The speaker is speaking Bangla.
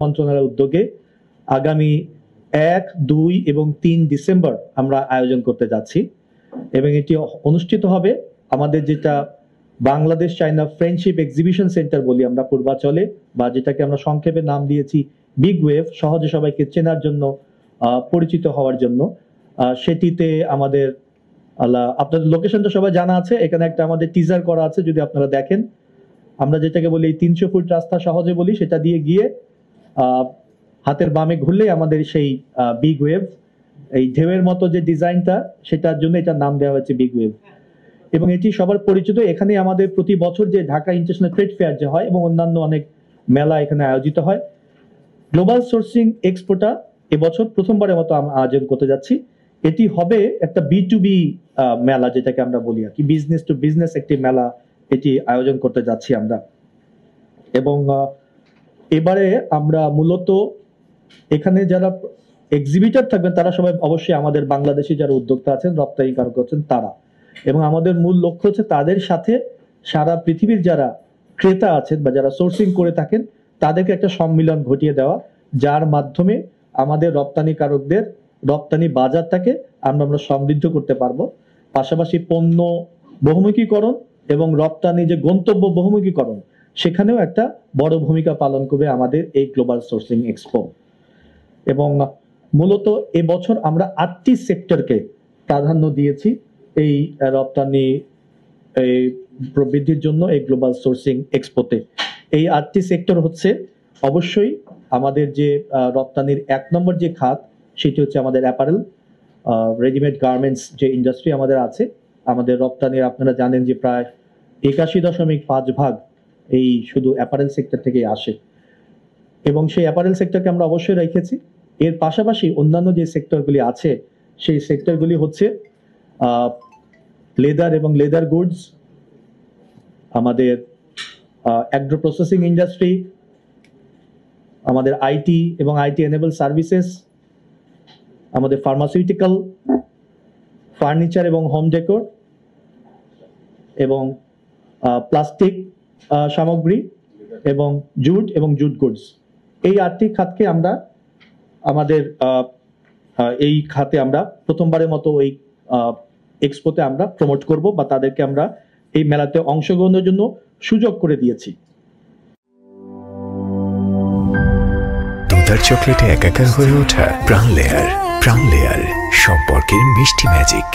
মন্ত্রণালয়ের উদ্যোগে আগামী 1, 2 এবং 3 ডিসেম্বর আমরা আয়োজন করতে যাচ্ছি এবং এটি অনুষ্ঠিত হবে আমাদের যেটা Bangladesh China friendship exhibition centre বলি আমরা পূর্বাচলে, বা যেটাকে আমরা সংক্ষেপে নাম দিয়েছি বিগ ওয়েভ, সহজে সবাইকে চেনার জন্য, পরিচিত হওয়ার জন্য। সেটিতে আমাদের আপনাদের লোকেশনটা সবাই জানা আছে, এখানে একটা আমাদের টিজার করা আছে, যদি আপনারা দেখেন। আমরা যেটাকে বলি 300 ফুট রাস্তা সহজে বলি, সেটা দিয়ে গিয়ে হাতের বামে ঘুরলেই আমাদের সেই বিগ ওয়েভ, এই ঢেউয়ের মতো যে ডিজাইনটা, সেটার জন্য এটার নাম দেওয়া হয়েছে বিগ ওয়েভ। এবং এটি সবার পরিচিত। এখানে আমাদের প্রতি বছর যে ঢাকা ইন্টারন্যাশনাল ট্রেড ফেয়ার যে হয় এবং অন্যান্য অনেক মেলা এখানে আয়োজিত হয়। গ্লোবাল সোর্সিং এক্সপোটা এবছর প্রথমবারের মতো আমরা আয়োজন করতে যাচ্ছি। এটি হবে একটা B2B মেলা, যেটাকে আমরা বলি আর কি, বিজনেস টু বিজনেস একটি মেলা এটি আয়োজন করতে যাচ্ছি আমরা। এবং এবারে আমরা মূলত এখানে যারা এক্সিবিটর থাকবেন তারা সবাই অবশ্যই আমাদের বাংলাদেশি যারা উদ্যোক্তা আছেন, রপ্তানিকারক আছেন তারা, এবং আমাদের মূল লক্ষ্য হচ্ছে তাদের সাথে সারা পৃথিবীর যারা ক্রেতা আছেন বা যারা সোর্সিং করে থাকেন তাদেরকে একটা সম্মিলন ঘটিয়ে দেওয়া, যার মাধ্যমে আমাদের রপ্তানিকারকদের রপ্তানি বাজারটাকে আমরা সমৃদ্ধ করতে পারবো। পাশাপাশি পণ্য বহুমুখীকরণ এবং রপ্তানি যে গন্তব্য বহুমুখীকরণ, সেখানেও একটা বড় ভূমিকা পালন করবে আমাদের এই গ্লোবাল সোর্সিং এক্সপো। এবং মূলত এবছর আমরা 8টি সেক্টরকে প্রাধান্য দিয়েছি এই রপ্তানি প্রবৃদ্ধির জন্য এই গ্লোবাল সোর্সিং এক্সপোতে। এই 8টি সেক্টর হচ্ছে অবশ্যই আমাদের যে রপ্তানির 1 নম্বর যে খাত, সেটি হচ্ছে আমাদের অ্যাপারেল, রেডিমেড গার্মেন্টস যে ইন্ডাস্ট্রি আমাদের আছে। আমাদের রপ্তানির আপনারা জানেন যে প্রায় 81.5% এই শুধু অ্যাপারেল সেক্টর থেকেই আসে, এবং সেই অ্যাপারেল সেক্টরকে আমরা অবশ্যই রেখেছি। এর পাশাপাশি অন্যান্য যে সেক্টরগুলি আছে সেই সেক্টরগুলি হচ্ছে লেদার এবং লেদার গুডস, আমাদের অ্যাগ্রো প্রসেসিং ইন্ডাস্ট্রি, আমাদের আইটি এবং আইটি এনেবল সার্ভিসেস, আমাদের ফার্মাসিউটিক্যাল, ফার্নিচার এবং হোম ডেকোর, এবং প্লাস্টিক সামগ্রী, এবং জুট এবং জুট গুডস। এই 8টি খাতকে আমরা আমাদের এই খাতে আমরা প্রথমবারের মতো এই এক্সপোতে আমরা প্রমোট করব, বা তাদেরকে আমরা এই মেলাতে অংশগ্রহণের জন্য সুযোগ করে দিয়েছি। দুধার চকলেটে একাকার হয়ে ওঠা প্রাণ লেয়ার সম্পর্কের মিষ্টি ম্যাজিক।